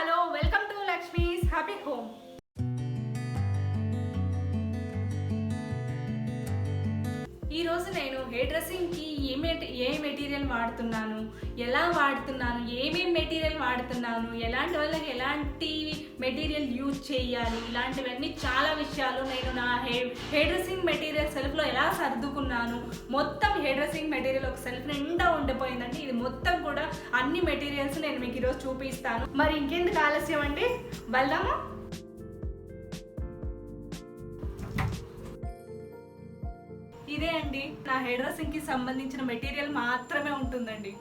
Hello welcome to Lakshmi's happy home. ఈరోజు నేను hair డ్రెస్సింగ్కి ఏ material వాడుతున్నాను, ఎలా వాడుతున్నాను, ఏమేమి మెటీరియల్ వాడుతున్నాను, ఎలాంటి వాళ్ళకి ఎలాంటి మెటీరియల్ యూజ్ చేయాలి, ఇలాంటివన్నీ చాలా విషయాలు నేను నా హెయిర్ డ్రెస్సింగ్ మెటీరియల్ సెల్ఫ్లో ఎలా సర్దుకున్నాను. మొత్తం హెయిర్ డ్రెస్సింగ్ మెటీరియల్ ఒక సెల్ఫ్ నిండా ఉండిపోయిందండి. ఇది మొత్తం కూడా అన్ని మెటీరియల్స్ నేను మీకు ఈరోజు చూపిస్తాను. మరి ఇంకెందుకు ఆలస్యం అండి, వెళ్దాము. ఇదే అండి నా హెయిర్ డ్రెస్సింగ్కి సంబంధించిన మెటీరియల్ మాత్రమే ఉంటుందండి.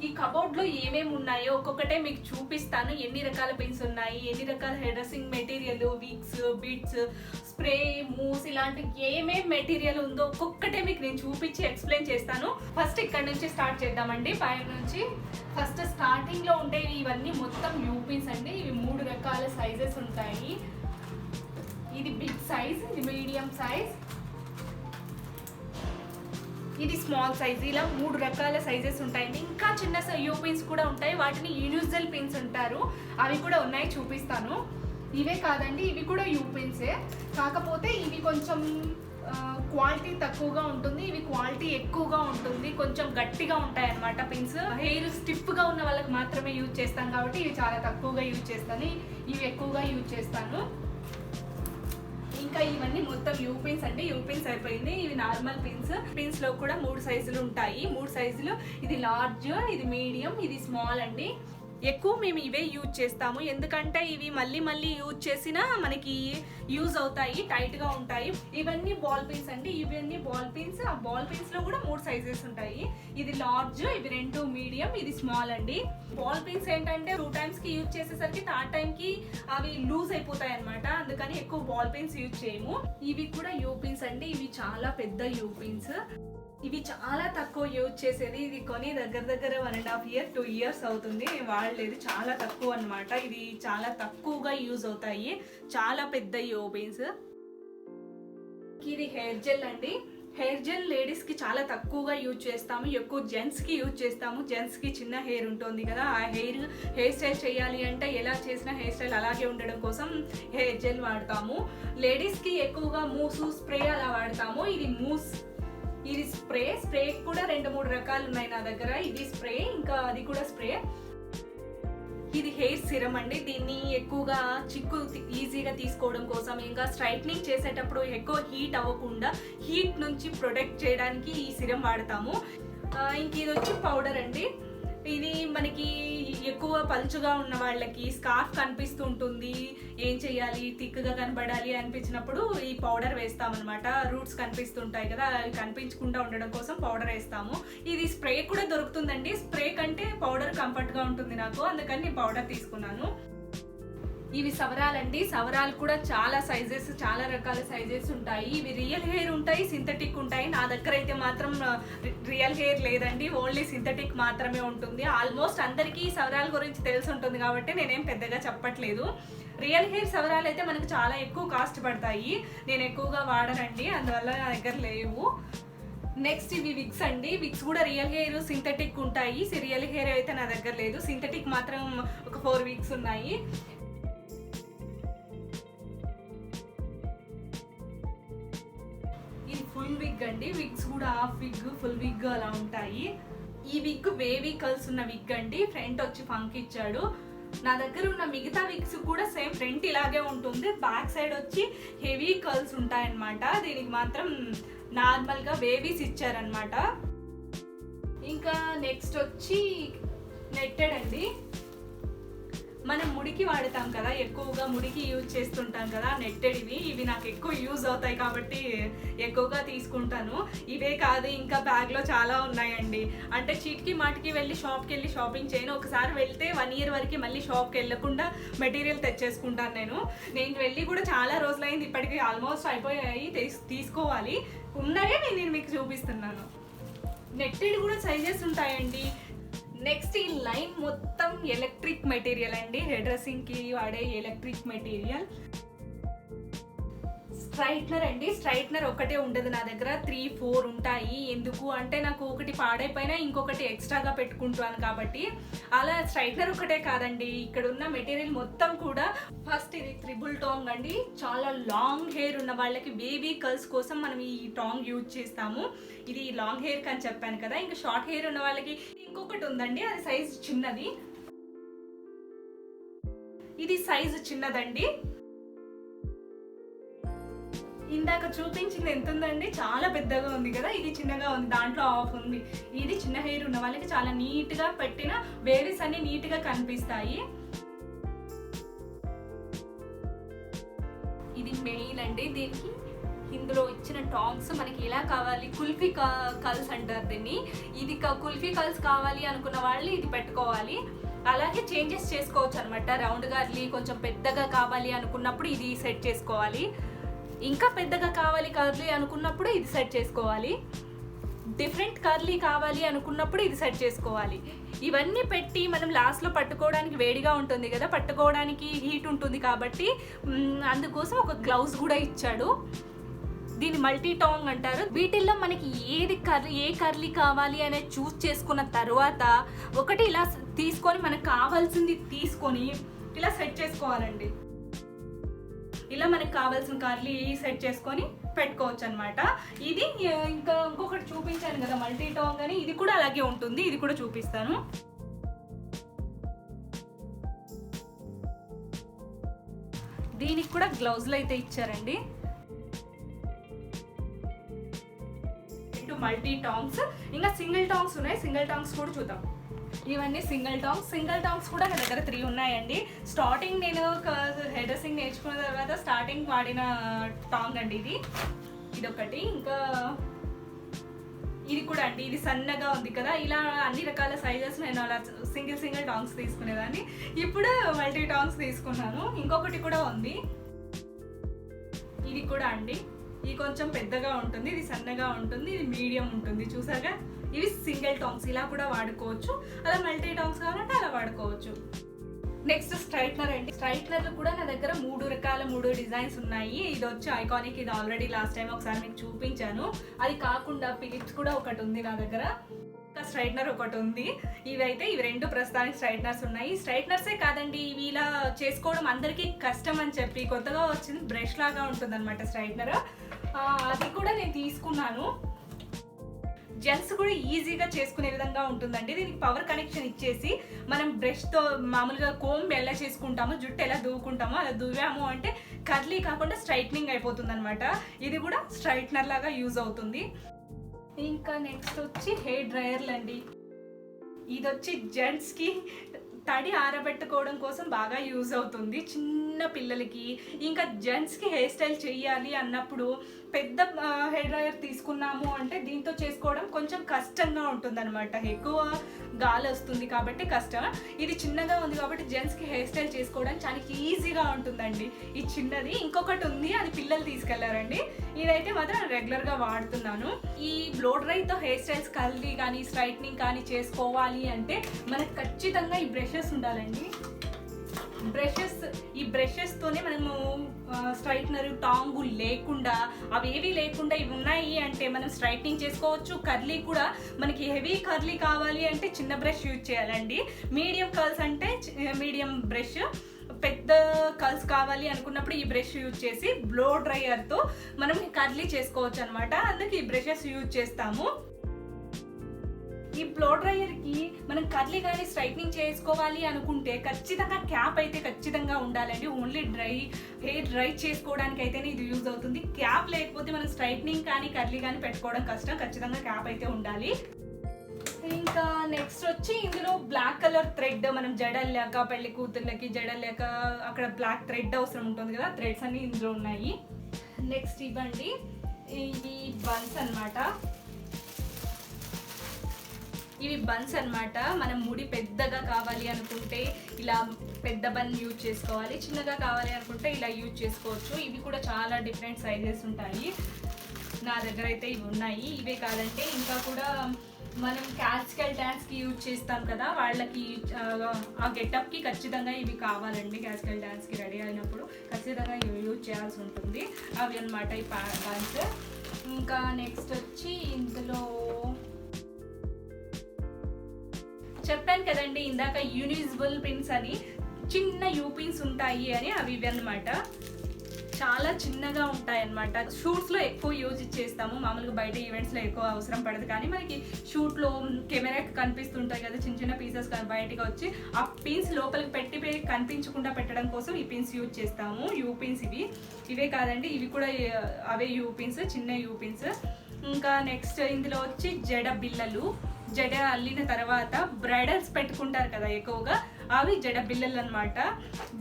ఈ కబోర్డ్లో ఏమేమి ఉన్నాయో ఒక్కొక్కటే మీకు చూపిస్తాను. ఎన్ని రకాల పిన్స్ ఉన్నాయి, ఎన్ని రకాల hair dressing material, wigs, bits, spray, mousse, ఇలాంటి ఏమేమి మెటీరియల్ ఉందో ఒక్కొక్కటే మీకు నేను చూపించి ఎక్స్ప్లెయిన్ చేస్తాను. ఫస్ట్ ఇక్కడ నుంచి స్టార్ట్ చేద్దామండి. పైన నుంచి ఫస్ట్ స్టార్టింగ్లో ఉండేవి ఇవన్నీ మొత్తం యూపిన్స్ అండి. ఇవి 3 రకాల సైజెస్ ఉంటాయి. ఇది బిగ్ సైజ్, ఇది మీడియం సైజ్, ఇది స్మాల్ సైజ్. ఇలా 3 రకాల సైజెస్ ఉంటాయండి. ఇంకా చిన్న యూపిన్స్ కూడా ఉంటాయి, వాటిని యూనివర్సల్ పిన్స్ అంటారు. అవి కూడా ఉన్నాయి, చూపిస్తాను. ఇవే కాదండి, ఇవి కూడా యూపిన్సే, కాకపోతే ఇవి కొంచెం క్వాలిటీ తక్కువగా ఉంటుంది, ఇవి క్వాలిటీ ఎక్కువగా ఉంటుంది, కొంచెం గట్టిగా ఉంటాయి అన్నమాట పిన్స్. హెయిర్ స్టిఫ్గా ఉన్న వాళ్ళకి మాత్రమే యూజ్ చేస్తాను కాబట్టి ఇవి చాలా తక్కువగా యూజ్ చేస్తాను, ఇవి ఎక్కువగా యూజ్ చేస్తాను. ఇంకా ఇవన్నీ మొత్తం యూపిన్స్ అండి. యూపిన్స్ అయిపోయింది. ఇవి నార్మల్ పిన్స్ లో కూడా 3 సైజులు ఉంటాయి. 3 సైజులు, ఇది లార్జ్, ఇది మీడియం, ఇది స్మాల్ అండి. ఎక్కువ మేము ఇవే యూజ్ చేస్తాము, ఎందుకంటే ఇవి మళ్ళీ యూజ్ చేసినా మనకి యూజ్ అవుతాయి, టైట్గా ఉంటాయి. ఇవన్నీ బాల్ పిన్స్ అండి. ఇవన్నీ బాల్ పిన్స్. ఆ బాల్ పిన్స్లో కూడా 3 సైజెస్ ఉంటాయి. ఇది లార్జ్, ఇవి 2 మీడియం, ఇది స్మాల్ అండి. బాల్ పిన్స్ ఏంటంటే 2 టైమ్స్కి యూజ్ చేసేసరికి 3rd టైంకి అవి లూజ్ అయిపోతాయి అనమాట, అందుకని ఎక్కువ బాల్ పిన్స్ యూజ్ చేయము. ఇవి కూడా యూ పిన్స్ అండి. ఇవి చాలా పెద్ద యూ పిన్స్. ఇవి చాలా తక్కువ యూజ్ చేసేది. ఇది కొని దగ్గర 1.5 years 2 years అవుతుంది వాడలేదు, చాలా తక్కువ అనమాట. ఇది చాలా తక్కువగా యూజ్ అవుతాయి, చాలా పెద్ద యూపిన్స్. ఇది హెయిర్ జెల్ అండి. హెయిర్ జెల్ లేడీస్కి చాలా తక్కువగా యూజ్ చేస్తాము, ఎక్కువ జెంట్స్కి యూజ్ చేస్తాము. జెంట్స్కి చిన్న హెయిర్ ఉంటుంది కదా, ఆ హెయిర్ స్టైల్ చేయాలి అంటే ఎలా చేసిన హెయిర్ స్టైల్ అలాగే ఉండడం కోసం హెయిర్ జెల్ వాడతాము. లేడీస్కి ఎక్కువగా మూసు, స్ప్రే అలా వాడతాము. ఇది మూస్, ఇది స్ప్రే కూడా 2-3 రకాలు ఉన్నాయి నా దగ్గర. ఇది స్ప్రే, ఇంకా అది కూడా స్ప్రే. ఇది హెయిర్ సిరమ్ అండి. దీన్ని ఎక్కువగా చిక్కు ఈజీగా తీసుకోవడం కోసం, ఇంకా స్ట్రైట్నింగ్ చేసేటప్పుడు ఎక్కువ హీట్ అవ్వకుండా హీట్ నుంచి ప్రొటెక్ట్ చేయడానికి ఈ సిరమ్ వాడతాము. ఇంక ఇది వచ్చి పౌడర్ అండి. ఇది మనకి ఎక్కువ పలుచుగా ఉన్న వాళ్ళకి స్కార్ఫ్ కనిపిస్తూ ఉంటుంది, ఏం చేయాలి, థిక్గా కనబడాలి అనిపించినప్పుడు ఈ పౌడర్ వేస్తామన్నమాట. రూట్స్ కనిపిస్తుంటాయి కదా, అవి కనిపించకుండా ఉండడం కోసం పౌడర్ వేస్తాము. ఇది స్ప్రే కూడా దొరుకుతుందండి. స్ప్రే కంటే పౌడర్ కంఫర్ట్గా ఉంటుంది నాకు, అందుకని నేను పౌడర్ తీసుకున్నాను. ఇవి సవరాలండి. సవరాలు కూడా చాలా సైజెస్, చాలా రకాల సైజెస్ ఉంటాయి. ఇవి రియల్ హెయిర్ ఉంటాయి, సింథటిక్ ఉంటాయి. నా దగ్గర అయితే మాత్రం రియల్ హెయిర్ లేదండి, ఓన్లీ సింథటిక్ మాత్రమే ఉంటుంది. ఆల్మోస్ట్ అందరికీ సవరాల గురించి తెలిసి ఉంటుంది కాబట్టి నేనేం పెద్దగా చెప్పట్లేదు. రియల్ హెయిర్ సవరాలు అయితే మనకు చాలా ఎక్కువ కాస్ట్ పడతాయి, నేను ఎక్కువగా వాడనండి, అందువల్ల నా దగ్గర లేవు. నెక్స్ట్ ఇవి విగ్స్ అండి. విగ్స్ కూడా రియల్ హెయిర్, సింథటిక్ ఉంటాయి. రియల్ హెయిర్ అయితే నా దగ్గర లేదు, సింథటిక్ మాత్రం ఒక 4 విగ్స్ ఉన్నాయి. ఇది ఫుల్ విగ్ అండి. విగ్స్ కూడా హాఫ్ విగ్, ఫుల్ విగ్ అలా ఉంటాయి. ఈ విగ్ వేవీ కర్ల్స్ ఉన్న విగ్ అండి. ఫ్రంట్ వచ్చి ఫంక్ ఇచ్చాడు. నా దగ్గర ఉన్న మిగతా విగ్స్ కూడా సేమ్ ఫ్రంట్ ఇలాగే ఉంటుంది, బ్యాక్ సైడ్ వచ్చి హెవీ కర్ల్స్ ఉంటాయన్నమాట. దీనికి మాత్రం నార్మల్గా వేవీస్ ఇచ్చారనమాట. ఇంకా నెక్స్ట్ వచ్చి నెట్టెడ్ అండి. మనం ముడికి వాడతాం కదా, ఎక్కువగా ముడికి యూజ్ చేస్తుంటాం కదా నెట్టెడ్. ఇవి నాకు ఎక్కువ యూజ్ అవుతాయి కాబట్టి ఎక్కువగా తీసుకుంటాను. ఇవే కాదు, ఇంకా బ్యాగ్లో చాలా ఉన్నాయండి. అంటే చీటికి మాటికి వెళ్ళి షాప్కి వెళ్ళి షాపింగ్ చేయను. ఒకసారి వెళ్తే 1 year వరకు మళ్ళీ షాప్కి వెళ్ళకుండా మెటీరియల్ తెచ్చేసుకుంటాను. నేను వెళ్ళి కూడా చాలా రోజులైంది, ఇప్పటికీ ఆల్మోస్ట్ అయిపోయాయి, తీసుకోవాలి. ఉన్నాయే నేను మీకు చూపిస్తున్నాను. నెట్టెడ్ కూడా సైజెస్ ఉంటాయండి. నెక్స్ట్ ఈ లైన్ మొత్తం ఎలక్ట్రిక్ మెటీరియల్ అండి. హెయిర్ డ్రెస్సింగ్కి వాడే ఎలక్ట్రిక్ మెటీరియల్. స్ట్రైట్నర్ అండి. స్ట్రైట్నర్ ఒకటే ఉండదు నా దగ్గర, 3-4 ఉంటాయి. ఎందుకు అంటే నాకు ఒకటి పాడైపోయినా ఇంకొకటి ఎక్స్ట్రాగా పెట్టుకుంటాను కాబట్టి. అలా స్ట్రైట్నర్ ఒకటే కాదండి, ఇక్కడ ఉన్న మెటీరియల్ మొత్తం కూడా. ఫస్ట్ ఇది త్రిబుల్ టాంగ్ అండి. చాలా లాంగ్ హెయిర్ ఉన్న వాళ్ళకి బేబీ కర్ల్స్ కోసం మనం ఈ టాంగ్ యూజ్ చేస్తాము. ఇది లాంగ్ హెయిర్ అని చెప్పాను కదా. ఇంకా షార్ట్ హెయిర్ ఉన్న వాళ్ళకి ఇంకొకటి ఉందండి, అది సైజ్ చిన్నది. ఇది సైజు చిన్నదండి. ఇందాక చూపించింది ఎంత ఉందండి, చాలా పెద్దగా ఉంది కదా, ఇది చిన్నగా ఉంది, దాంట్లో ఆఫ్ ఉంది. ఇది చిన్న హెయిర్ ఉన్న వాళ్ళకి చాలా నీట్గా పెట్టిన వేవ్స్ అన్ని నీట్గా కనిపిస్తాయి. ఇది మెయిన్ అండి. దీనికి ఇందులో ఇచ్చిన టాంగ్స్ మనకి ఎలా కావాలి, కుల్ఫీ కల్స్ అంటారు దీన్ని. ఇది కుల్ఫీ కల్స్ కావాలి అనుకున్న వాళ్ళు ఇది పెట్టుకోవాలి. అలాగే చేంజెస్ చేసుకోవచ్చు అనమాట. రౌండ్గా అట్లీ కొంచెం పెద్దగా కావాలి అనుకున్నప్పుడు ఇది సెట్ చేసుకోవాలి. ఇంకా పెద్దగా కావాలి కర్లీ అనుకున్నప్పుడు ఇది సెట్ చేసుకోవాలి. డిఫరెంట్ కర్లీ కావాలి అనుకున్నప్పుడు ఇది సెట్ చేసుకోవాలి. ఇవన్నీ పెట్టి మనం లాస్ట్లో పట్టుకోవడానికి వేడిగా ఉంటుంది కదా, పట్టుకోవడానికి హీట్ ఉంటుంది కాబట్టి అందుకోసం ఒక గ్లౌజ్ కూడా ఇచ్చాడు. దీన్ని మల్టీ టాంగ్ అంటారు. వీటిల్లో మనకి ఏ కర్లీ కావాలి అనేది చూస్ చేసుకున్న తర్వాత ఒకటి ఇలా తీసుకొని మనకు కావాల్సింది తీసుకొని ఇలా సెట్ చేసుకోవాలండి. ఇలా మనకు కావాల్సిన కర్లీ సెట్ చేసుకొని పెట్టుకోవచ్చు అనమాట. ఇది ఇంకా ఇంకొకటి చూపించాను కదా మల్టీ టాంగ్ అని, ఇది కూడా అలాగే ఉంటుంది. ఇది కూడా చూపిస్తాను. దీనికి కూడా గ్లౌజ్లు అయితే ఇచ్చారండి. మల్టీ టాంగ్స్, ఇంకా సింగిల్ టాంగ్స్ ఉన్నాయి. సింగిల్ టాంగ్స్ కూడా చూద్దాం. ఇవన్నీ సింగిల్ టాంగ్స్ కూడా నా దగ్గర 3 ఉన్నాయండి. స్టార్టింగ్ నేను హెయిర్ డ్రెస్సింగ్ నేర్చుకున్న తర్వాత స్టార్టింగ్ వాడిన టాంగ్ అండి ఇది ఒకటి. ఇంకా ఇది కూడా అండి, ఇది సన్నగా ఉంది కదా. ఇలా అన్ని రకాల సైజెస్ నేను అలా సింగిల్ టాంగ్స్ తీసుకునేదాన్ని. ఇప్పుడు మల్టీ టాంగ్స్ తీసుకున్నాను. ఇంకొకటి కూడా ఉంది, ఇది కూడా అండి. ఇది కొంచెం పెద్దగా ఉంటుంది, ఇది సన్నగా ఉంటుంది, ఇది మీడియం ఉంటుంది. చూసాగా, ఇవి సింగిల్ టాంగ్స్, ఇలా కూడా వాడుకోవచ్చు. అలా మల్టీ టాంగ్స్ కావాలంటే అలా వాడుకోవచ్చు. నెక్స్ట్ స్ట్రైట్నర్ అండి. స్ట్రైట్నర్లు కూడా నా దగ్గర 3 డిజైన్స్ ఉన్నాయి. ఇది వచ్చి ఐకానిక్, ఇది ఆల్రెడీ లాస్ట్ టైం ఒకసారి మీకు చూపించాను. అది కాకుండా ఫిలిప్స్ కూడా ఒకటి ఉంది నా దగ్గర, స్ట్రైట్నర్ ఒకటి ఉంది. ఇవి 2 ప్రస్తుతానికి స్ట్రైట్నర్స్ ఉన్నాయి. స్ట్రైట్నర్సే కాదండి, ఇవి ఇలా చేసుకోవడం అందరికీ కష్టం అని చెప్పి కొత్తగా వచ్చింది బ్రష్ లాగా ఉంటుంది అనమాట స్ట్రైట్నర్. అది కూడా నేను తీసుకున్నాను. జెంట్స్ కూడా ఈజీగా చేసుకునే విధంగా ఉంటుందండి. దీనికి పవర్ కనెక్షన్ ఇచ్చేసి మనం బ్రష్తో మామూలుగా కోంబ్ ఎలా చేసుకుంటామో, జుట్టు ఎలా దూకుంటామో అలా దువ్వాము అంటే కర్లీ కాకుండా స్ట్రైట్నింగ్ అయిపోతుంది అనమాట. ఇది కూడా స్ట్రైట్నర్ లాగా యూజ్ అవుతుంది. ఇంకా నెక్స్ట్ వచ్చి హెయిర్ డ్రయర్లు అండి. ఇది వచ్చి జెంట్స్కి తడి ఆరబెట్టుకోవడం కోసం బాగా యూజ్ అవుతుంది, చిన్న పిల్లలకి. ఇంకా జెంట్స్కి హెయిర్ స్టైల్ చేయాలి అన్నప్పుడు పెద్ద హెయిర్ డ్రయర్ తీసుకున్నాము అంటే దీంతో చేసుకోవడం కొంచెం కష్టంగా ఉంటుంది అనమాట. ఎక్కువ గాలి వస్తుంది కాబట్టి కష్టం. ఇది చిన్నగా ఉంది కాబట్టి జెంట్స్కి హెయిర్ స్టైల్ చేసుకోవడానికి చాలా ఈజీగా ఉంటుందండి. ఇది చిన్నది. ఇంకొకటి ఉంది, అది పిల్లలు తీసుకెళ్లారండి. ఇదైతే మాత్రం రెగ్యులర్గా వాడుతున్నాను. ఈ బ్లో డ్రైతో హెయిర్ స్టైల్స్ కర్లీ కానీ స్ట్రైట్నింగ్ కానీ చేసుకోవాలి అంటే మనకు ఖచ్చితంగా ఈ బ్రషెస్ ఉండాలండి. ఈ బ్రషెస్తోనే మనము స్ట్రైట్నర్ టాంగు లేకుండా, అవేవి లేకుండా ఇవి ఉన్నాయి అంటే మనం స్ట్రైట్నింగ్ చేసుకోవచ్చు. కర్లీ కూడా మనకి హెవీ కర్లీ కావాలి అంటే చిన్న బ్రష్ యూజ్ చేయాలండి. మీడియం కర్ల్స్ అంటే మీడియం బ్రష్, పెద్ద కర్ల్స్ కావాలి అనుకున్నప్పుడు ఈ బ్రష్ యూజ్ చేసి బ్లో డ్రైయర్తో మనం కర్లీ చేసుకోవచ్చు అనమాట. అందుకే ఈ బ్రషెస్ యూజ్ చేస్తాము. ఈ బ్లో డ్రైయర్కి మనం కర్లీ కానీ స్ట్రైట్నింగ్ చేసుకోవాలి అనుకుంటే ఖచ్చితంగా క్యాప్ అయితే ఖచ్చితంగా ఉండాలండి. ఓన్లీ హెయిర్ డ్రై చేసుకోవడానికి అయితేనే ఇది యూజ్ అవుతుంది. క్యాప్ లేకపోతే మనం స్ట్రైట్నింగ్ కానీ కర్లీ కానీ పెట్టుకోవడం కష్టం. ఖచ్చితంగా క్యాప్ అయితే ఉండాలి. ఇంకా నెక్స్ట్ వచ్చి ఇందులో బ్లాక్ కలర్ థ్రెడ్, మనం జడలు లేక పెళ్లి కూతుర్లకి జడలు లేక అక్కడ బ్లాక్ థ్రెడ్ అవసరం ఉంటుంది కదా, థ్రెడ్స్ అన్ని ఇందులో ఉన్నాయి. నెక్స్ట్ ఇవ్వండి, ఇది బన్స్ అన్నమాట. ఇవి బన్స్ అన్నమాట. మనం ముడి పెద్దగా కావాలి అనుకుంటే ఇలా పెద్ద బన్ యూజ్ చేసుకోవాలి, చిన్నగా కావాలి అనుకుంటే ఇలా యూజ్ చేసుకోవచ్చు. ఇవి కూడా చాలా డిఫరెంట్ సైజెస్ ఉంటాయి. నా దగ్గర అయితే ఇవి ఉన్నాయి. ఇవే కాదంటే ఇంకా కూడా మనం క్లాసికల్ డ్యాన్స్కి యూజ్ చేస్తాం కదా, వాళ్ళకి ఆ గెటప్కి ఖచ్చితంగా ఇవి కావాలండి. క్లాసికల్ డ్యాన్స్కి రెడీ అయినప్పుడు ఖచ్చితంగా ఇవి యూజ్ చేయాల్సి ఉంటుంది. అవి అన్నమాట ఈ బన్స్. ఇంకా నెక్స్ట్ వచ్చి ఇందులో చెప్పాను కదండి ఇందాక యూనిజిబుల్ పిన్స్ అని, చిన్న యూ పిన్స్ ఉంటాయి అని, అవి ఇవి అన్నమాట. చాలా చిన్నగా ఉంటాయి అన్నమాట. షూట్స్లో ఎక్కువ యూజ్ చేస్తాము, మామూలుగా బయట ఈవెంట్స్లో ఎక్కువ అవసరం పడదు. కానీ మనకి షూట్లో కెమెరాకి కనిపిస్తుంటాయి కదా చిన్న చిన్న పీసెస్ బయటకు వచ్చి, ఆ పిన్స్ లోపలికి పెట్టి కనిపించకుండా పెట్టడం కోసం ఈ పిన్స్ యూజ్ చేస్తాము. యూ పిన్స్ ఇవే కాదండి, ఇవి కూడా అవే యూ పిన్స్, చిన్న యూ పిన్స్. ఇంకా నెక్స్ట్ ఇందులో వచ్చి జడ బిళ్ళలు. జడ అల్లిన తర్వాత బ్రైడల్స్ పెట్టుకుంటారు కదా ఎక్కువగా, అవి జడ బిళ్ళలు అనమాట.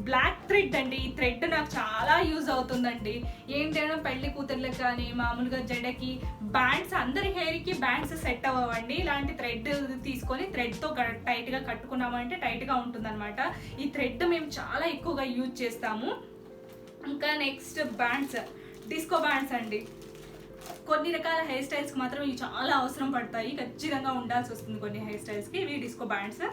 బ్లాక్ థ్రెడ్ అండి. ఈ థ్రెడ్ నాకు చాలా యూజ్ అవుతుందండి. ఏంటంటే పెళ్లి కూతుర్లకు కానీ మామూలుగా జడకి బ్యాండ్స్, అందరి హెయిర్కి బ్యాండ్స్ సెట్ అవ్వండి. ఇలాంటి థ్రెడ్ తీసుకొని థ్రెడ్తో టైట్గా కట్టుకున్నామంటే టైట్గా ఉంటుందన్నమాట. ఈ థ్రెడ్ మేము చాలా ఎక్కువగా యూజ్ చేస్తాము. ఇంకా నెక్స్ట్ బ్యాండ్స్, డిస్కో బ్యాండ్స్ అండి. కొన్ని రకాల హెయిర్ స్టైల్స్కి మాత్రం ఇవి చాలా అవసరం పడతాయి, ఖచ్చితంగా ఉండాల్సి వస్తుంది కొన్ని హెయిర్ స్టైల్స్కి. ఇవి డిస్కో బ్యాండ్స్.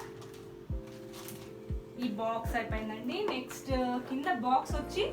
ఈ బాక్స్ అయిపోయిందండి. నెక్స్ట్ కింద బాక్స్ వచ్చి,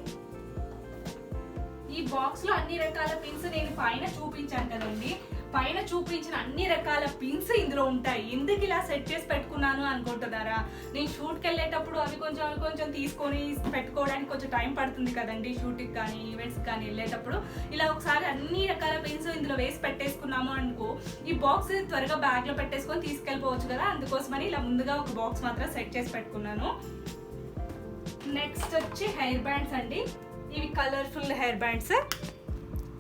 ఈ బాక్స్లో అన్ని రకాల పిన్స్ నేను పైన చూపించాను కదండి, పైన చూపించిన అన్ని రకాల పిన్స్ ఇందులో ఉంటాయి. ఎందుకు ఇలా సెట్ చేసి పెట్టుకున్నాను అనుకుంటున్నారా? నేను షూట్కి వెళ్ళేటప్పుడు అవి కొంచెం తీసుకొని పెట్టుకోవడానికి కొంచెం టైం పడుతుంది కదండి, షూట్కి కానీ ఈవెంట్స్కి కానీ వెళ్ళేటప్పుడు. ఇలా ఒకసారి అన్ని రకాల పిన్స్ ఇందులో వేసి పెట్టేసుకున్నాము అనుకో, ఈ బాక్స్ త్వరగా బ్యాగ్లో పెట్టేసుకొని తీసుకెళ్ళిపోవచ్చు కదా, అందుకోసమని ఇలా ముందుగా ఒక బాక్స్ మాత్రం సెట్ చేసి పెట్టుకున్నాను. నెక్స్ట్ వచ్చి హెయిర్ బ్యాండ్స్ అండి. ఇవి కలర్ఫుల్ హెయిర్ బ్యాండ్స్,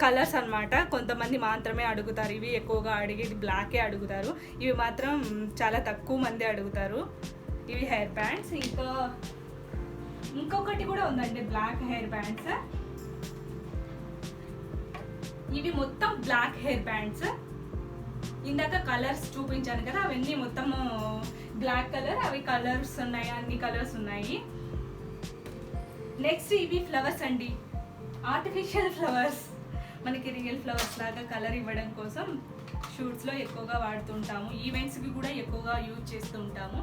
కలర్స్ అన్నమాట. కొంతమంది మాత్రమే అడుగుతారు, ఇవి ఎక్కువగా అడిగేది బ్లాకే అడుగుతారు. ఇవి మాత్రం చాలా తక్కువ మంది అడుగుతారు. ఇవి హెయిర్ బ్యాండ్స్. ఇంకొకటి కూడా ఉందండి, బ్లాక్ హెయిర్ బ్యాండ్స్. ఇవి మొత్తం బ్లాక్ హెయిర్ బ్యాండ్స్. ఇందాక కలర్స్ చూపించాను కదా, అవన్నీ మొత్తం బ్లాక్ కలర్. అవి కలర్స్ ఉన్నాయి, అన్ని కలర్స్ ఉన్నాయి. నెక్స్ట్ ఇవి ఫ్లవర్స్ అండి, ఆర్టిఫిషియల్ ఫ్లవర్స్. మనకి రియల్ ఫ్లవర్స్ లాగా కలర్ ఇవ్వడం కోసం షూట్స్లో ఎక్కువగా వాడుతుంటాము, ఈవెంట్స్కి కూడా ఎక్కువగా యూజ్ చేస్తూ ఉంటాము.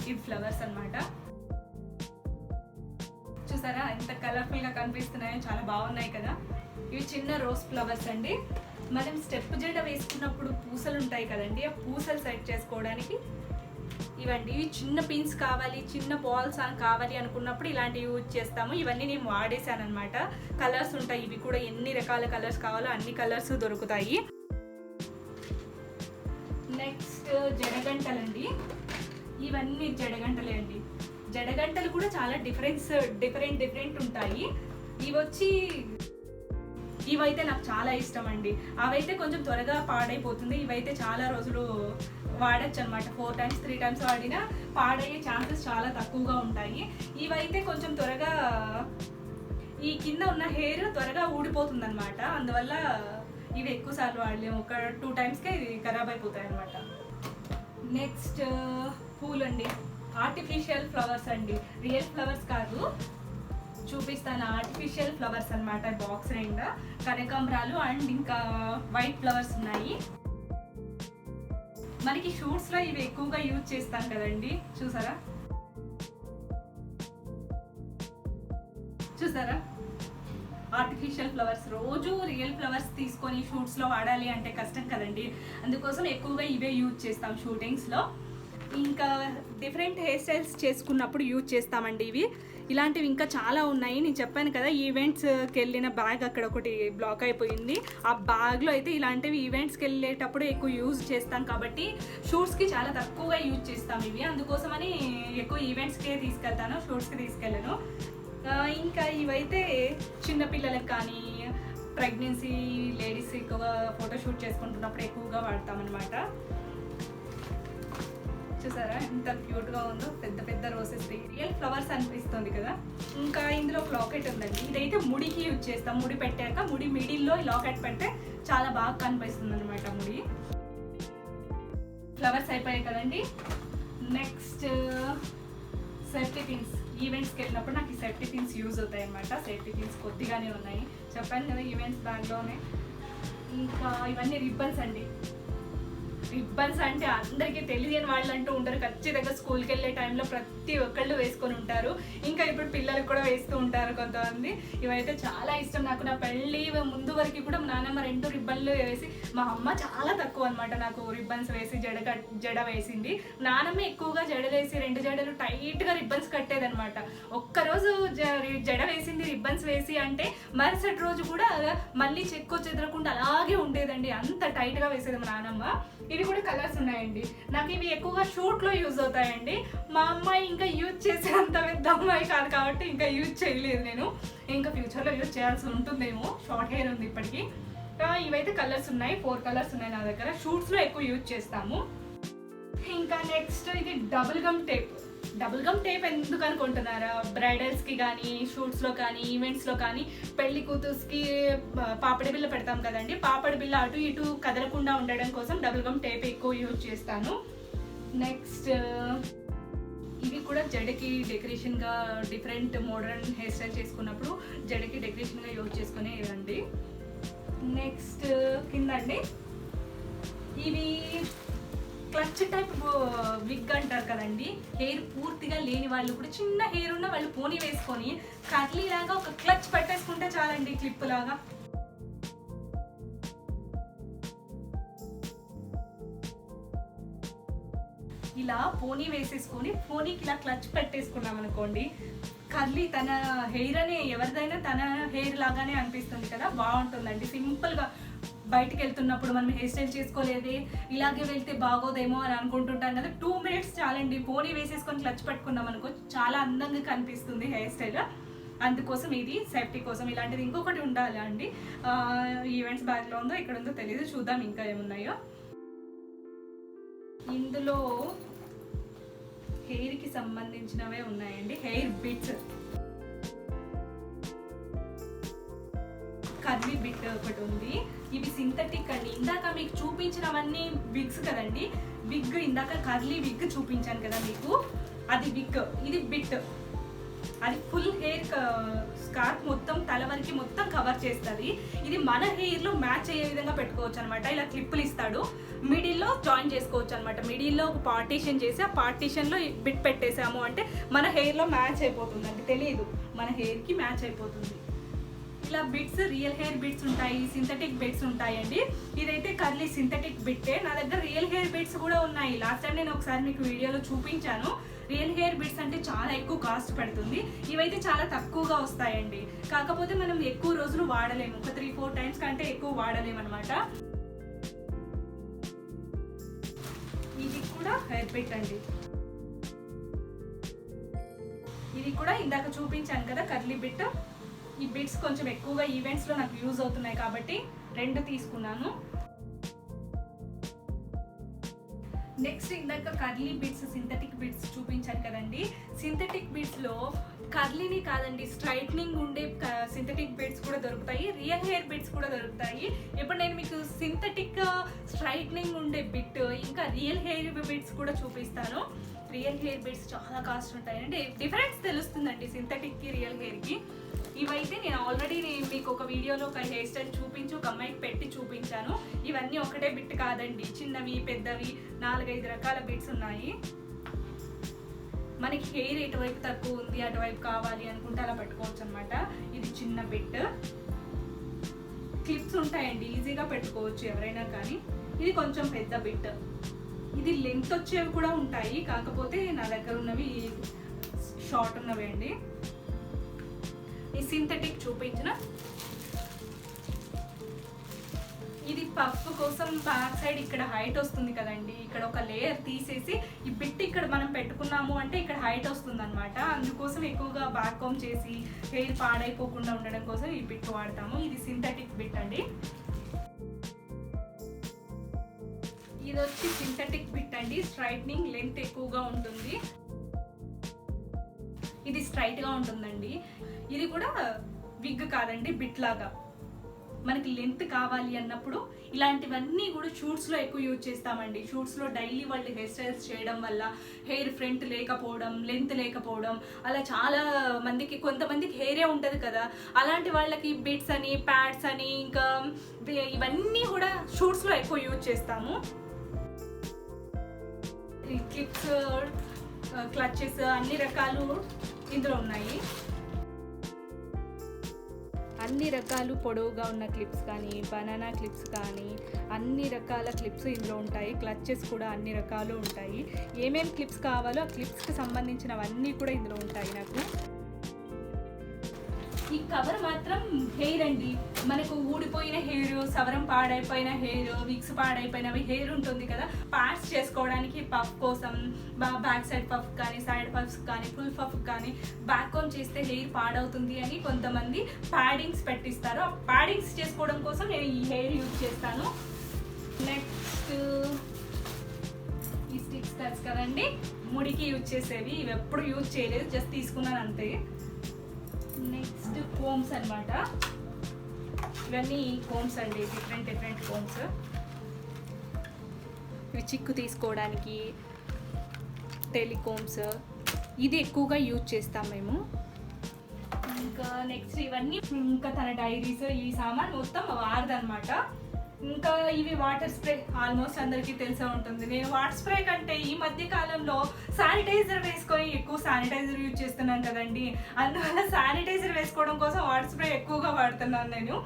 ఇవి ఫ్లవర్స్ అన్నమాట. చూసారా ఎంత కలర్ఫుల్గా కనిపిస్తున్నాయో, చాలా బాగున్నాయి కదా. ఇవి చిన్న రోజ్ ఫ్లవర్స్ అండి. మనం స్టెప్ జడ వేసుకున్నప్పుడు పూసలు ఉంటాయి కదండి, ఆ పూసలు సెట్ చేసుకోవడానికి ఇవండి. ఇవి చిన్న పిన్స్ కావాలి, చిన్న బాల్స్ కావాలి అనుకున్నప్పుడు ఇలాంటివి యూజ్ చేస్తాము. ఇవన్నీ నేను వాడేసాను అనమాట. కలర్స్ ఉంటాయి, ఇవి కూడా ఎన్ని రకాల కలర్స్ కావాలో అన్ని కలర్స్ దొరుకుతాయి. నెక్స్ట్ జడగంటలండి. ఇవన్నీ జడగంటలే అండి. జడగంటలు కూడా చాలా డిఫరెంట్ ఉంటాయి. ఇవైతే నాకు చాలా ఇష్టం అండి. అవైతే కొంచెం త్వరగా పాడైపోతుంది, ఇవైతే చాలా రోజులు వాడచ్చు అనమాట. 4 times 3 times వాడినా పాడయ్యే ఛాన్సెస్ చాలా తక్కువగా ఉంటాయి. ఇవైతే కొంచెం త్వరగా ఈ కింద ఉన్న హెయిర్ త్వరగా ఊడిపోతుంది అనమాట, అందువల్ల ఇవి ఎక్కువ సార్లు వాడలేము. ఒక 2 timesకే ఇది ఖరాబ్ అయిపోతాయి అనమాట. నెక్స్ట్ పూలు అండి, ఆర్టిఫిషియల్ ఫ్లవర్స్ అండి, రియల్ ఫ్లవర్స్ కాదు. చూపిస్తాను, ఆర్టిఫిషియల్ ఫ్లవర్స్ అనమాట. బాక్స్ నిండా కనకాంబరాలు అండ్ ఇంకా వైట్ ఫ్లవర్స్ ఉన్నాయి. మనకి షూట్స్లో ఇవి ఎక్కువగా యూజ్ చేస్తాం కదండి. చూసారా ఆర్టిఫిషియల్ ఫ్లవర్స్. రోజు రియల్ ఫ్లవర్స్ తీసుకొని షూట్స్లో వాడాలి అంటే కష్టం కదండి, అందుకోసం ఎక్కువగా ఇవే యూజ్ చేస్తాం షూటింగ్స్లో. ఇంకా డిఫరెంట్ హెయిర్ స్టైల్స్ చేసుకున్నప్పుడు యూజ్ చేస్తామండి ఇవి. ఇలాంటివి ఇంకా చాలా ఉన్నాయి. నేను చెప్పాను కదా, ఈవెంట్స్కి వెళ్ళిన బ్యాగ్ అక్కడ ఒకటి బ్లాక్ అయిపోయింది. ఆ బ్యాగ్లో అయితే ఇలాంటివి ఈవెంట్స్కి వెళ్ళేటప్పుడు ఎక్కువ యూజ్ చేస్తాం కాబట్టి షూట్స్కి చాలా తక్కువగా యూజ్ చేస్తాం ఇవి. అందుకోసమని ఎక్కువ ఈవెంట్స్కే తీసుకెళ్తాను, షూట్స్కి తీసుకెళ్ళను. ఇంకా ఇవైతే చిన్నపిల్లలకు కానీ ప్రెగ్నెన్సీ లేడీస్ ఎక్కువగా ఫోటోషూట్ చేసుకుంటున్నప్పుడు ఎక్కువగా వాడతామన్నమాట. చూసారా ఎంత క్యూట్గా ఉందో, పెద్ద పెద్ద రోజెస్, రియల్ ఫ్లవర్స్ అనిపిస్తుంది కదా. ఇంకా ఇందులో లాకెట్ ఉందండి. ఇదైతే ముడికి యూజ్ చేస్తాం. ముడి పెట్టాక ముడి మిడిల్లో లాకెట్ పెడితే చాలా బాగా కనిపిస్తుంది అనమాట ముడి. ఫ్లవర్స్ అయిపోయాయి కదండి. Next safety pins. ఈవెంట్స్కి వెళ్ళినప్పుడు నాకు ఈ సేఫ్టీ పిన్స్ యూజ్ అవుతాయి అనమాట. సేఫ్టీ పిన్స్ కొద్దిగానే ఉన్నాయి, చెప్పాను కదా ఈవెంట్స్ బ్యాగ్లోనే. ఇంకా ఇవన్నీ రిబ్బన్స్ అండి. రిబ్బన్స్ అంటే అందరికీ తెలియని వాళ్ళు అంటూ ఉంటారు. ఖచ్చితంగా స్కూల్కి వెళ్ళే టైంలో ప్రతి ఒక్కళ్ళు వేసుకొని ఉంటారు. ఇంకా ఇప్పుడు పిల్లలకు కూడా వేస్తూ ఉంటారు కొంతమంది. ఇవైతే చాలా ఇష్టం నాకు. నా పెళ్ళి ముందు వరకు కూడా మా నాన్నమ్మ 2 రిబ్బన్లు వేసి, మా అమ్మ చాలా తక్కువ అనమాట నాకు రిబ్బన్స్ వేసి జడ వేసింది. నాన్నమ్మ ఎక్కువగా జడలు వేసి 2 జడలు టైట్గా రిబ్బన్స్ కట్టేదనమాట. ఒక్కరోజు జడ వేసింది రిబ్బన్స్ వేసి అంటే మరుసటి రోజు కూడా మళ్ళీ చెక్కు చెదరకుండా అలాగే ఉండేదండి. అంత టైట్గా వేసేది మా నాన్నమ్మ. ఇవి కూడా కలర్స్ ఉన్నాయండి. నాకు ఇవి ఎక్కువగా షూట్లో యూజ్ అవుతాయండి. మా అమ్మాయి ఇంకా యూజ్ చేసేంత పెద్ద అమ్మాయి కాదు కాబట్టి ఇంకా యూజ్ చేయలేదు నేను. ఇంకా ఫ్యూచర్లో యూజ్ చేయాల్సి ఉంటుందేమో, షార్ట్ హెయిర్ ఉంది ఇప్పటికీ. ఇవైతే కలర్స్ ఉన్నాయి, 4 కలర్స్ ఉన్నాయి నా దగ్గర. షూట్స్లో ఎక్కువ యూజ్ చేస్తాము. ఇంకా నెక్స్ట్ ఇది double gum tape. Double gum tape ఎందుకు అనుకుంటున్నారా? బ్రైడల్స్కి కానీ, షూట్స్లో కానీ, ఈవెంట్స్లో కానీ, పెళ్లి కూతుర్స్కి పాపడి బిల్ల పెడతాం కదండి. పాపడి బిల్ల అటు ఇటు కదలకుండా ఉండడం కోసం డబుల్ గమ్ టేప్ ఎక్కువ యూజ్ చేస్తాను. నెక్స్ట్ ఇవి కూడా జడకి డెకరేషన్గా డిఫరెంట్ మోడర్న్ హెయిర్ స్టైల్ చేసుకున్నప్పుడు జడకి డెకరేషన్గా యూజ్ చేసుకునేవండి. నెక్స్ట్ కింద అండి ఇవి క్లచ్ టైప్ విగ్ అంటారు కదండి. హెయిర్ పూర్తిగా లేని వాళ్ళు కూడా, చిన్న హెయిర్ ఉన్న వాళ్ళు పోనీ వేసుకొని కర్లీ లాగా ఒక క్లచ్ పెట్టేసుకుంటే చాలండి, క్లిప్ లాగా. ఇలా పోనీ వేసేసుకొని పోనీకి ఇలా క్లచ్ పెట్టేసుకున్నాం అనుకోండి, కర్లీ తన హెయిర్ అనే ఎవరిదైనా తన హెయిర్ లాగానే అనిపిస్తుంది కదా, బాగుంటుందండి. సింపుల్గా బయటికి వెళ్తున్నప్పుడు మనం హెయిర్ స్టైల్ చేసుకోలేదే, ఇలాగే వెళ్తే బాగోదేమో అని అనుకుంటుంటాం కదా, 2 మినిట్స్ చాలండి. పోనీ వేసేసుకొని క్లచ్ పెట్టుకున్నాం అనుకో, చాలా అందంగా కనిపిస్తుంది హెయిర్ స్టైల్. అందుకోసం ఇది సేఫ్టీ కోసం. ఇలాంటిది ఇంకొకటి ఉండాలి అండి. ఈవెంట్స్ బ్యాగ్లో ఉందో ఇక్కడ ఉందో తెలియదు, చూద్దాం ఇంకా ఏమున్నాయో. ఇందులో హెయిర్కి సంబంధించినవే ఉన్నాయండి. హెయిర్ బిట్స్, కర్లీ బిట్ ఒకటి ఉంది. ఇవి సింథటిక్ అండి. ఇందాక మీకు చూపించినవన్నీ విగ్స్ కదండి. విగ్ ఇందాక కర్లీ విగ్ చూపించాను కదా మీకు, అది విగ్. ఇది బిట్, అది ఫుల్ హెయిర్ స్కార్ఫ్ మొత్తం తల వరకు మొత్తం కవర్ చేస్తుంది. ఇది మన హెయిర్లో మ్యాచ్ అయ్యే విధంగా పెట్టుకోవచ్చు అనమాట. ఇలా క్లిప్పులు ఇస్తాడు, మిడిల్లో జాయిన్ చేసుకోవచ్చు అనమాట. మిడిల్లో ఒక పార్టీషన్ చేసి ఆ పార్టీషన్లో బిట్ పెట్టేసాము అంటే మన హెయిర్లో మ్యాచ్ అయిపోతుంది అంటే తెలియదు, మన హెయిర్కి మ్యాచ్ అయిపోతుంది. ఇలా బిట్స్, రియల్ హెయిర్ బిట్స్ ఉంటాయి, సింథటిక్ బిట్స్ ఉంటాయండి. ఇదైతే కర్లీ సింథటిక్ బిట్టే. నా దగ్గర రియల్ హెయిర్ బిట్స్ కూడా ఉన్నాయి. లాస్ట్ టైం నేను ఒకసారి మీకు వీడియోలో చూపించాను. రియల్ హెయిర్ బిట్స్ అంటే చాలా ఎక్కువ కాస్ట్ పడుతుంది. ఇవైతే చాలా తక్కువగా వస్తాయండి. కాకపోతే మనం ఎక్కువ రోజులు వాడలేము, ఒక 3-4 టైమ్స్ కంటే ఎక్కువ వాడలేము అనమాట. ఇది కూడా హెయిర్ బిట్ అండి. ఇది కూడా ఇందాక చూపించాను కదా కర్లీ బిట్. ఈ బిట్స్ కొంచెం ఎక్కువగా ఈవెంట్స్లో నాకు యూజ్ అవుతున్నాయి కాబట్టి 2 తీసుకున్నాను. నెక్స్ట్ ఇందాక కర్లీ బిట్స్, సింథటిక్ బిట్స్ చూపించాను కదండి. సింథటిక్ బిట్స్లో కర్లీని కాదండి, స్ట్రైట్నింగ్ ఉండే సింథటిక్ బిట్స్ కూడా దొరుకుతాయి, రియల్ హెయిర్ బిట్స్ కూడా దొరుకుతాయి. ఇప్పుడు నేను మీకు సింథటిక్ స్ట్రైట్నింగ్ ఉండే బిట్ ఇంకా రియల్ హెయిర్ బిట్స్ కూడా చూపిస్తాను. రియల్ హెయిర్ బిట్స్ చాలా కాస్ట్ ఉంటాయి అంటే డిఫరెన్స్ తెలుస్తుందండి సింథటిక్కి రియల్ హెయిర్కి. ఇవైతే నేను ఆల్రెడీ మీకు ఒక వీడియోలో ఒక హెయిర్ స్టైల్ చూపించి ఒక అమ్మాయికి పెట్టి చూపించాను. ఇవన్నీ ఒకటే బిట్ కాదండి, చిన్నవి పెద్దవి 4-5 రకాల బిట్స్ ఉన్నాయి. మనకి హెయిర్ ఎటువైపు తక్కువ ఉంది, అటువైపు కావాలి అనుకుంటే అలా పెట్టుకోవచ్చు అనమాట. ఇది చిన్న బిట్, క్లిప్స్ ఉంటాయండి, ఈజీగా పెట్టుకోవచ్చు ఎవరైనా కానీ. ఇది కొంచెం పెద్ద బిట్, ఇది లెంత్ వచ్చేవి కూడా ఉంటాయి, కాకపోతే నా దగ్గర ఉన్నవి షార్ట్ ఉన్నవి అండి. ఈ సింథటిక్ చూపించిన ఇది పఫ్ కోసం బ్యాక్ సైడ్ ఇక్కడ హైట్ వస్తుంది కదండి, ఇక్కడ ఒక లేయర్ తీసేసి ఈ బిట్ ఇక్కడ మనం పెట్టుకున్నాము అంటే ఇక్కడ హైట్ వస్తుంది అనమాట. అందుకోసం ఎక్కువగా బ్యాక్ కోమ్ చేసి హెయిర్ పాడైపోకుండా ఉండడం కోసం ఈ బిట్ వాడతాము. ఇది సింథటిక్ బిట్ అండి. ఇది వచ్చి సింథటిక్ బిట్ అండి. స్ట్రైట్నింగ్ లెంత్ ఎక్కువగా ఉంటుంది, ఇది స్ట్రైట్గా ఉంటుందండి. ఇది కూడా విగ్ కాదండి, బిట్ లాగా. మనకి లెంత్ కావాలి అన్నప్పుడు ఇలాంటివన్నీ కూడా షూట్స్లో ఎక్కువ యూజ్ చేస్తామండి. షూట్స్లో డైలీ వాళ్ళు హెయిర్ స్టైల్స్ చేయడం వల్ల హెయిర్ ఫ్రంట్ లేకపోవడం, లెంత్ లేకపోవడం, అలా చాలా మందికి, కొంతమందికి హెయిరే ఉంటుంది కదా, అలాంటి వాళ్ళకి బిట్స్ అని, ప్యాడ్స్ అని, ఇంకా ఇవన్నీ కూడా షూట్స్లో ఎక్కువ యూజ్ చేస్తాము. ఈ క్లిప్స్, క్లచెస్ అన్ని రకాలు ఇందులో ఉన్నాయి. అన్ని రకాలు పొడవుగా ఉన్న క్లిప్స్ కానీ, బనానా క్లిప్స్ కానీ, అన్ని రకాల క్లిప్స్ ఇందులో ఉంటాయి. క్లచెస్ కూడా అన్ని రకాలు ఉంటాయి. ఏమేమి క్లిప్స్ కావాలో ఆ క్లిప్స్కి సంబంధించినవన్నీ కూడా ఇందులో ఉంటాయి. నాకు ఈ కవర్ మాత్రం హెయిర్ అండి. మనకు ఊడిపోయిన హెయిర్, సవరం పాడైపోయిన హెయిర్, విక్స్ పాడైపోయినవి హెయిర్ ఉంటుంది కదా, పార్ట్స్ చేసుకోవడానికి పఫ్ కోసం, బ్యాక్ సైడ్ పఫ్ కానీ, సైడ్ పఫ్స్ కానీ, ఫుల్ పఫ్ కానీ, బ్యాక్ కోమ్ చేస్తే హెయిర్ పాడవుతుంది అని కొంతమంది ప్యాడింగ్స్ పెట్టిస్తారు. ఆ ప్యాడింగ్స్ చేసుకోవడం కోసం నేను ఈ హెయిర్ యూజ్ చేస్తాను. నెక్స్ట్ ఈ స్టిక్స్ తెలుసు కదండి, ముడికి యూజ్ చేసేవి. ఇవి ఎప్పుడు యూజ్ చేయలేదు, జస్ట్ తీసుకున్నాను అంతే. నెక్స్ట్ కోమ్స్ అన్నమాట. ఇవన్నీ కోమ్స్ అండి, డిఫరెంట్ కోమ్స్. ఇవి చిక్కు తీసుకోవడానికి టెలికోమ్స్, ఇది ఎక్కువగా యూజ్ చేస్తాం మేము. ఇంకా నెక్స్ట్ ఇవన్నీ ఇంకా తన డైరీస్, ఈ సామాన్ మొత్తం వారదనమాట. ఇంకా ఇవి వాటర్ స్ప్రే, ఆల్మోస్ట్ అందరికీ తెలిసే ఉంటుంది. నేను వాటర్ స్ప్రే కంటే ఈ మధ్య కాలంలో శానిటైజర్ వేసుకొని ఎక్కువ శానిటైజర్ యూజ్ చేస్తున్నాను కదండి, అందువల్ల శానిటైజర్ వేసుకోవడం కోసం వాటర్ స్ప్రే ఎక్కువగా వాడుతున్నాను నేను.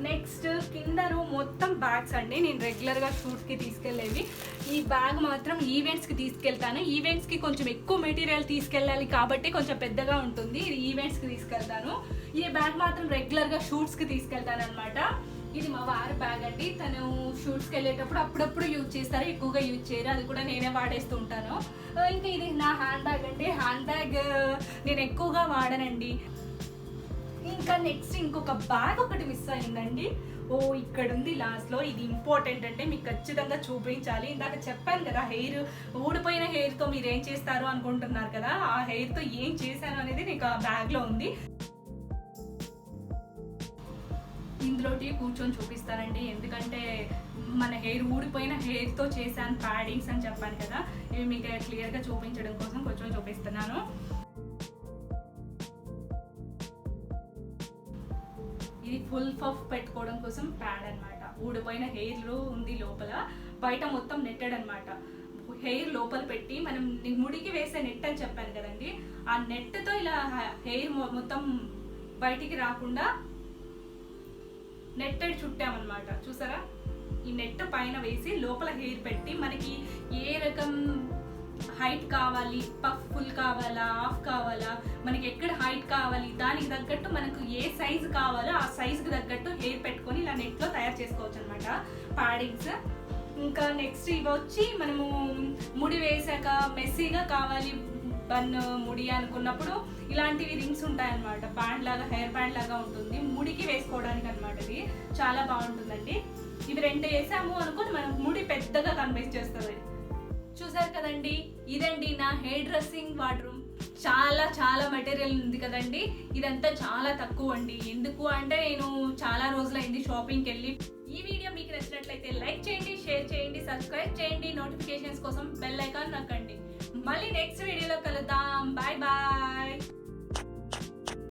నెక్స్ట్ కింద మొత్తం బ్యాగ్స్ అండి, నేను రెగ్యులర్గా షూట్స్కి తీసుకెళ్ళేవి. ఈ బ్యాగ్ మాత్రం ఈవెంట్స్కి తీసుకెళ్తాను. ఈవెంట్స్కి కొంచెం ఎక్కువ మెటీరియల్ తీసుకెళ్ళాలి కాబట్టి కొంచెం పెద్దగా ఉంటుంది, ఇది ఈవెంట్స్కి తీసుకెళ్తాను. ఈ బ్యాగ్ మాత్రం రెగ్యులర్గా షూట్స్కి తీసుకెళ్తాను అనమాట. ఇది మా వారి బ్యాగ్ అండి, తను షూట్స్కి వెళ్ళేటప్పుడు అప్పుడప్పుడు యూజ్ చేస్తారు, ఎక్కువగా యూజ్ చేయరు, అది కూడా నేనే వాడేస్తూ ఉంటాను. ఇంకా ఇది నా హ్యాండ్ బ్యాగ్ అండి. హ్యాండ్ బ్యాగ్ నేను ఎక్కువగా వాడనండి. ఇంకా నెక్స్ట్ ఇంకొక బ్యాగ్ ఒకటి మిస్ అయిందండి. ఇక్కడ ఉంది లాస్ట్లో, ఇది ఇంపార్టెంట్ అంటే మీకు ఖచ్చితంగా చూపించాలి. ఇందాక చెప్పాను కదా, హెయిర్ ఊడిపోయిన హెయిర్తో మీరు ఏం చేస్తారు అనుకుంటున్నారు కదా, ఆ హెయిర్తో ఏం చేశాను అనేది నీకు ఆ బ్యాగ్లో ఉంది. ఇందులోటి కూర్చొని చూపిస్తానండి, ఎందుకంటే మన హెయిర్ ఊడిపోయిన హెయిర్తో చేశాను ప్యాడింగ్స్ అని చెప్పాను కదా, ఇవి మీకు క్లియర్గా చూపించడం కోసం కూర్చొని చూపిస్తున్నాను. ఇది ఫుల్ పఫ్ పెట్టుకోవడం కోసం ప్యాడ్ అనమాట. ఊడిపోయిన హెయిర్ ఉంది లోపల, బయట మొత్తం నెట్టెడ్ అనమాట. హెయిర్ లోపల పెట్టి మనం ముడికి వేసే నెట్ అని చెప్పాను కదండి, ఆ నెట్తో ఇలా హెయిర్ మొత్తం బయటికి రాకుండా నెట్టెడ్ చుట్టామన్నమాట. చూసారా, ఈ నెట్ పైన వేసి లోపల హెయిర్ పెట్టి మనకి ఏ రకం హైట్ కావాలి, పఫ్ ఫుల్ కావాలా, హాఫ్ కావాలా, మనకి ఎక్కడ హైట్ కావాలి, దానికి తగ్గట్టు మనకు ఏ సైజు కావాలో ఆ సైజుకి తగ్గట్టు హెయిర్ పెట్టుకొని ఇలా నెట్లో తయారు చేసుకోవచ్చు అనమాట ప్యాడింగ్స్. ఇంకా నెక్స్ట్ ఇవి వచ్చి మనము ముడి వేసాక మెస్సీగా కావాలి బన్ ముడి అనుకున్నప్పుడు ఇలాంటివి రింగ్స్ ఉంటాయన్నమాట. బ్యాండ్ లాగా, హెయిర్ బ్యాండ్ లాగా ఉంటుంది, ముడికి వేసుకోవడానికి అనమాట. ఇది చాలా బాగుంటుందండి. ఇవి రెండు వేసాము అనుకోని మనం ముడి పెద్దగా కనిపించేస్తుంది. చూసారు కదండి, ఇదండి నా హెయిర్ డ్రెస్సింగ్ వార్డ్రూమ్. చాలా మెటీరియల్ ఉంది కదండి, ఇదంతా చాలా తక్కువ అండి. ఎందుకు అంటే నేను చాలా రోజులైంది షాపింగ్కి వెళ్ళి. ఈ వీడియో మీకు నచ్చినట్లయితే లైక్ చేయండి, షేర్ చేయండి, సబ్స్క్రైబ్ చేయండి, నోటిఫికేషన్స్ కోసం బెల్ ఐకాన్ నొక్కండి. మళ్ళీ నెక్స్ట్ వీడియోలో కలుద్దాం. Bye bye.